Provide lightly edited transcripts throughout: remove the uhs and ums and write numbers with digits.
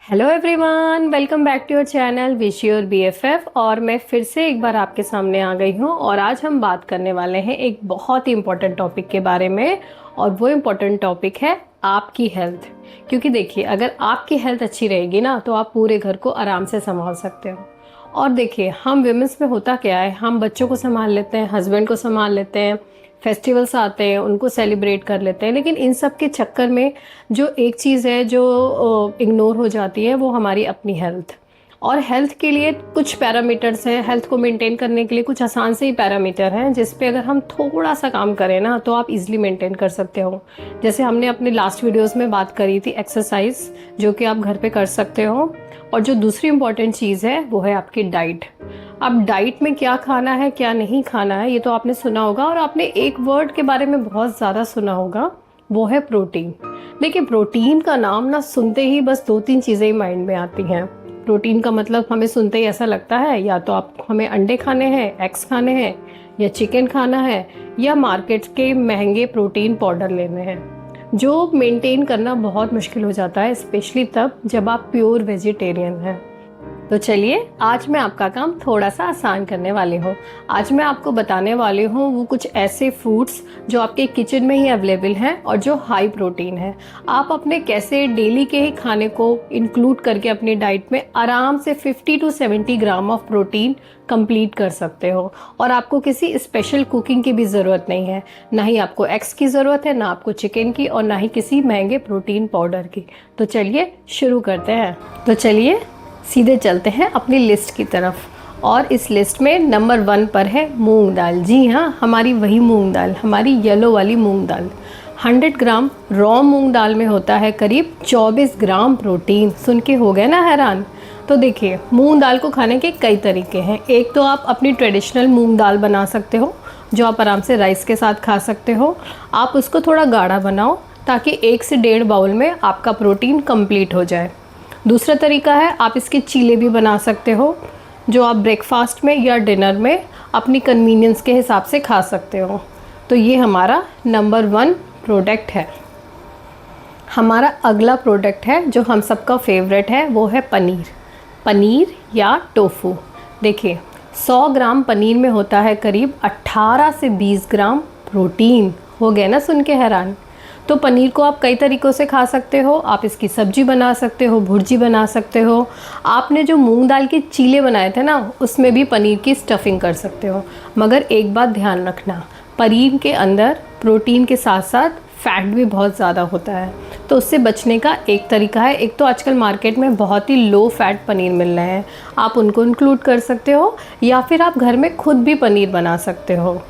Hello everyone, welcome back to your channel wish your BFF. और मैं फिर से एक बार आपके सामने आ गई हूँ और आज हम बात करने वाले हैं एक बहुत ही इम्पोर्टेंट टॉपिक के बारे में। और वो इम्पोर्टेंट टॉपिक है आपकी हेल्थ। क्योंकि देखिए, अगर आपकी हेल्थ अच्छी रहेगी ना तो आप पूरे घर को आराम से संभाल सकते हो। और देखिए, हम विमेंस में होता क्या है, हम बच्चों को संभाल लेते हैं, हस्बैंड को संभाल लेते हैं, फेस्टिवल्स आते हैं उनको सेलिब्रेट कर लेते हैं, लेकिन इन सब के चक्कर में जो एक चीज़ है जो इग्नोर हो जाती है वो हमारी अपनी हेल्थ। और हेल्थ के लिए कुछ पैरामीटर्स हैं, हेल्थ को मेंटेन करने के लिए कुछ आसान से ही पैरामीटर हैं जिस पे अगर हम थोड़ा सा काम करें ना तो आप इजीली मेंटेन कर सकते हो। जैसे हमने अपने लास्ट वीडियोस में बात करी थी एक्सरसाइज, जो कि आप घर पे कर सकते हो। और जो दूसरी इंपॉर्टेंट चीज़ है वो है आपकी डाइट। अब डाइट में क्या खाना है क्या नहीं खाना है ये तो आपने सुना होगा, और आपने एक वर्ड के बारे में बहुत ज़्यादा सुना होगा, वो है प्रोटीन। देखिए, प्रोटीन का नाम ना सुनते ही बस दो तीन चीज़ें ही माइंड में आती हैं। प्रोटीन का मतलब हमें सुनते ही ऐसा लगता है या तो आप हमें अंडे खाने हैं, एग्स खाने हैं, या चिकन खाना है, या मार्केट के महंगे प्रोटीन पाउडर लेने हैं, जो मेंटेन करना बहुत मुश्किल हो जाता है, स्पेशली तब जब आप प्योर वेजिटेरियन हैं। तो चलिए, आज मैं आपका काम थोड़ा सा आसान करने वाली हूँ। आज मैं आपको बताने वाली हूँ वो कुछ ऐसे फूड्स जो आपके किचन में ही अवेलेबल हैं और जो हाई प्रोटीन है। आप अपने कैसे डेली के ही खाने को इंक्लूड करके अपनी डाइट में आराम से 50 to 70 gram of protein complete कर सकते हो। और आपको किसी स्पेशल कुकिंग की भी ज़रूरत नहीं है, ना ही आपको एग्स की ज़रूरत है, ना आपको चिकन की, और ना ही किसी महंगे प्रोटीन पाउडर की। तो चलिए शुरू करते हैं। तो चलिए सीधे चलते हैं अपनी लिस्ट की तरफ। और इस लिस्ट में नंबर 1 पर है मूंग दाल। जी हाँ, हमारी वही मूंग दाल, हमारी येलो वाली मूंग दाल। 100 ग्राम रॉ मूंग दाल में होता है करीब 24 ग्राम प्रोटीन। सुन के हो गए ना हैरान? तो देखिए, मूंग दाल को खाने के कई तरीके हैं। एक तो आप अपनी ट्रेडिशनल मूंग दाल बना सकते हो, जो आप आराम से राइस के साथ खा सकते हो। आप उसको थोड़ा गाढ़ा बनाओ ताकि 1 से 1.5 बाउल में आपका प्रोटीन कंप्लीट हो जाए। दूसरा तरीका है, आप इसके चीले भी बना सकते हो, जो आप ब्रेकफास्ट में या डिनर में अपनी कन्वीनियंस के हिसाब से खा सकते हो। तो ये हमारा नंबर 1 प्रोडक्ट है। हमारा अगला प्रोडक्ट है जो हम सबका फेवरेट है, वो है पनीर। पनीर या टोफू। देखिए, 100 ग्राम पनीर में होता है करीब 18 से 20 ग्राम प्रोटीन। हो गए ना सुन के हैरान? तो पनीर को आप कई तरीक़ों से खा सकते हो। आप इसकी सब्जी बना सकते हो, भुर्जी बना सकते हो। आपने जो मूंग दाल के चीले बनाए थे ना, उसमें भी पनीर की स्टफिंग कर सकते हो। मगर एक बात ध्यान रखना, पनीर के अंदर प्रोटीन के साथ साथ फैट भी बहुत ज़्यादा होता है। तो उससे बचने का एक तरीका है, एक तो आजकल मार्केट में बहुत ही लो फैट पनीर मिल रहे हैं, आप उनको इंक्लूड कर सकते हो, या फिर आप घर में खुद भी पनीर बना सकते हो।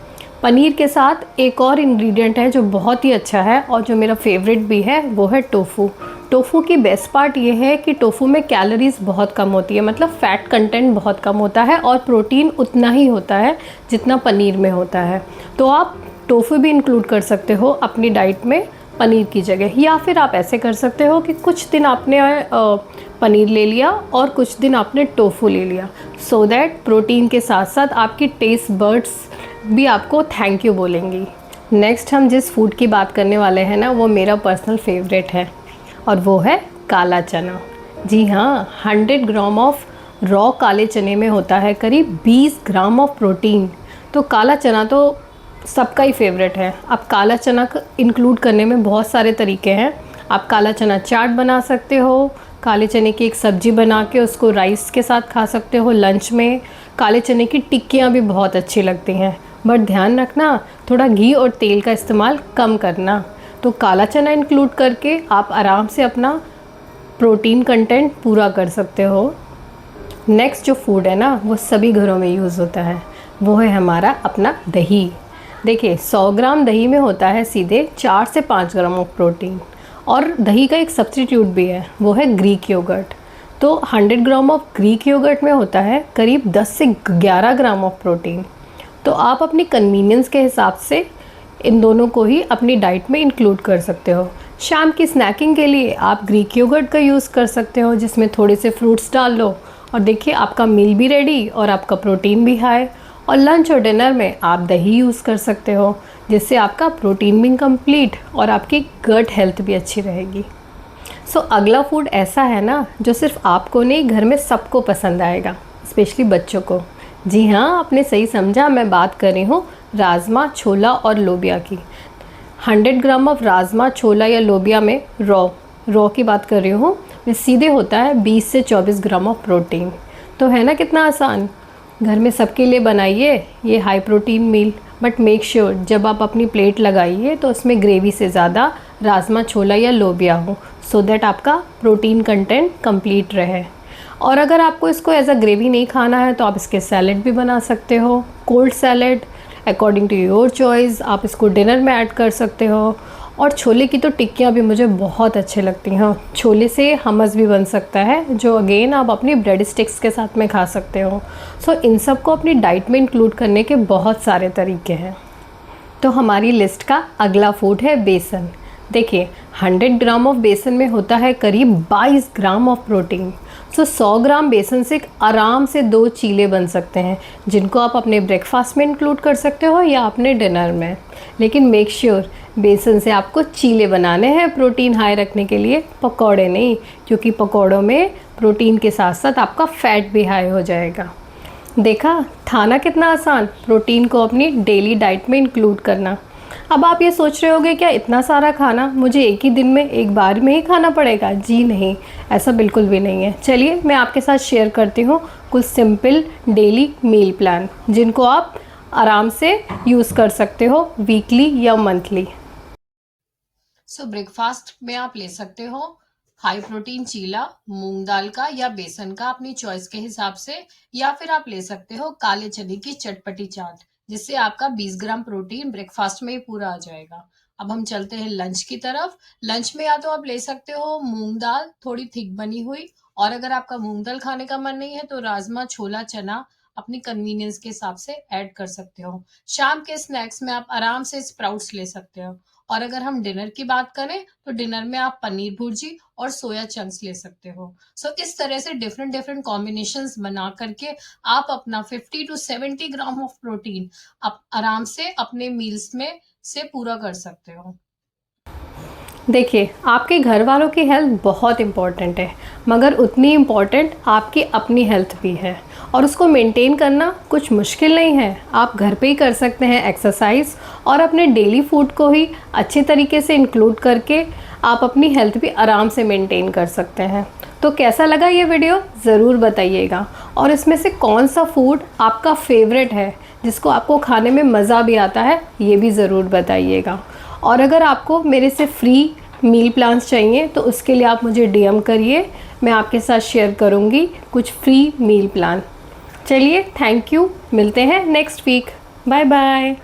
पनीर के साथ एक और इंग्रेडिएंट है जो बहुत ही अच्छा है और जो मेरा फेवरेट भी है, वो है टोफू। टोफू की बेस्ट पार्ट ये है कि टोफू में कैलोरीज बहुत कम होती है, मतलब फ़ैट कंटेंट बहुत कम होता है, और प्रोटीन उतना ही होता है जितना पनीर में होता है। तो आप टोफू भी इंक्लूड कर सकते हो अपनी डाइट में पनीर की जगह। या फिर आप ऐसे कर सकते हो कि कुछ दिन आपने पनीर ले लिया और कुछ दिन आपने टोफू ले लिया, सो दैट प्रोटीन के साथ साथ आपकी टेस्ट बर्ड्स भी आपको थैंक यू बोलेंगी। नेक्स्ट हम जिस फूड की बात करने वाले हैं ना, वो मेरा पर्सनल फेवरेट है, और वो है काला चना। जी हाँ, 100 ग्राम ऑफ रॉ काले चने में होता है करीब 20 ग्राम ऑफ प्रोटीन। तो काला चना तो सबका ही फेवरेट है। अब काला चना इंक्लूड करने में बहुत सारे तरीके हैं। आप काला चना चाट बना सकते हो, काले चने की एक सब्ज़ी बना के उसको राइस के साथ खा सकते हो लंच में। काले चने की टिक्कियाँ भी बहुत अच्छी लगती हैं, बट ध्यान रखना थोड़ा घी और तेल का इस्तेमाल कम करना। तो काला चना इंक्लूड करके आप आराम से अपना प्रोटीन कंटेंट पूरा कर सकते हो। नेक्स्ट जो फूड है ना, वो सभी घरों में यूज़ होता है, वो है हमारा अपना दही। देखिए, 100 ग्राम दही में होता है सीधे 4 से 5 ग्राम ऑफ प्रोटीन। और दही का एक सब्स्टिट्यूट भी है, वो है ग्रीक योगर्ट। तो 100 ग्राम ऑफ ग्रीक योगर्ट में होता है करीब 10 से 11 ग्राम ऑफ प्रोटीन। तो आप अपनी कन्वीनियंस के हिसाब से इन दोनों को ही अपनी डाइट में इंक्लूड कर सकते हो। शाम की स्नैकिंग के लिए आप ग्रीक योगर्ट का यूज़ कर सकते हो, जिसमें थोड़े से फ्रूट्स डाल लो, और देखिए आपका मील भी रेडी और आपका प्रोटीन भी हाई। और लंच और डिनर में आप दही यूज़ कर सकते हो, जिससे आपका प्रोटीन भी कंप्लीट और आपकी गट हेल्थ भी अच्छी रहेगी। अगला फूड ऐसा है ना जो सिर्फ आपको नहीं, घर में सबको पसंद आएगा, स्पेशली बच्चों को। जी हाँ, आपने सही समझा, मैं बात कर रही हूँ राजमा, छोला और लोबिया की। 100 ग्राम ऑफ राजमा, छोला या लोबिया में रॉ की बात कर रही हूँ, में सीधे होता है 20 से 24 ग्राम ऑफ प्रोटीन। तो है ना कितना आसान। घर में सबके लिए बनाइए ये high protein meal, but make sure जब आप अपनी प्लेट लगाइए तो उसमें ग्रेवी से ज़्यादा राजमा, छोला या लोबिया हो, सो दैट आपका प्रोटीन कंटेंट कंप्लीट रहे। और अगर आपको इसको एज अ ग्रेवी नहीं खाना है तो आप इसके सैलेड भी बना सकते हो, cold salad according to your choice. आप इसको डिनर में ऐड कर सकते हो। और छोले की तो टिक्कियाँ भी मुझे बहुत अच्छी लगती हैं। छोले से हमस भी बन सकता है, जो अगेन आप अपनी ब्रेड स्टिक्स के साथ में खा सकते हो। सो इन सब को अपनी डाइट में इंक्लूड करने के बहुत सारे तरीके हैं। तो हमारी लिस्ट का अगला फूड है बेसन। देखिए 100 ग्राम ऑफ बेसन में होता है करीब 22 ग्राम ऑफ प्रोटीन। 100 ग्राम बेसन से आराम से 2 चीले बन सकते हैं, जिनको आप अपने ब्रेकफास्ट में इंक्लूड कर सकते हो या अपने डिनर में। लेकिन मेक श्योर बेसन से आपको चीले बनाने हैं प्रोटीन हाई रखने के लिए, पकौड़े नहीं, क्योंकि पकौड़ों में प्रोटीन के साथ साथ आपका फैट भी हाई हो जाएगा। देखा था ना कितना आसान, प्रोटीन को अपनी डेली डाइट में इंक्लूड करना। अब आप ये सोच रहे होगे क्या इतना सारा खाना मुझे एक ही दिन में, एक बार में ही खाना पड़ेगा? जी नहीं, ऐसा बिल्कुल भी नहीं है। चलिए मैं आपके साथ शेयर करती हूँ कुछ सिंपल डेली मील प्लान, जिनको आप आराम से यूज़ कर सकते हो वीकली या मंथली। ब्रेकफास्ट में आप ले सकते हो हाई प्रोटीन चीला मूंग दाल का या बेसन का, अपनी चॉइस के हिसाब से, या फिर आप ले सकते हो काले चने की चटपटी चाट, जिससे आपका 20 ग्राम प्रोटीन ब्रेकफास्ट में ही पूरा आ जाएगा। अब हम चलते हैं लंच की तरफ। लंच में या तो आप ले सकते हो मूंग दाल थोड़ी थिक बनी हुई, और अगर आपका मूंग दाल खाने का मन नहीं है तो राजमा, छोला, चना अपनी कन्वीनियंस के हिसाब से ऐड कर सकते हो। शाम के स्नैक्स में आप आराम से स्प्राउट्स ले सकते हो। और अगर हम डिनर की बात करें तो डिनर में आप पनीर भुर्जी और सोया चंक्स ले सकते हो। इस तरह से डिफरेंट डिफरेंट कॉम्बिनेशंस बना करके आप अपना 50 to 70 ग्राम ऑफ प्रोटीन आप आराम से अपने मील्स में से पूरा कर सकते हो। देखिए आपके घर वालों की हेल्थ बहुत इम्पॉर्टेंट है, मगर उतनी इम्पॉर्टेंट आपकी अपनी हेल्थ भी है, और उसको मेंटेन करना कुछ मुश्किल नहीं है। आप घर पे ही कर सकते हैं एक्सरसाइज, और अपने डेली फूड को ही अच्छे तरीके से इंक्लूड करके आप अपनी हेल्थ भी आराम से मेंटेन कर सकते हैं। तो कैसा लगा ये वीडियो ज़रूर बताइएगा, और इसमें से कौन सा फूड आपका फेवरेट है जिसको आपको खाने में मज़ा भी आता है, ये भी ज़रूर बताइएगा। और अगर आपको मेरे से फ्री मील प्लान्स चाहिए तो उसके लिए आप मुझे डीएम करिए, मैं आपके साथ शेयर करूँगी कुछ फ्री मील प्लान। चलिए थैंक यू, मिलते हैं नेक्स्ट वीक। Bye bye.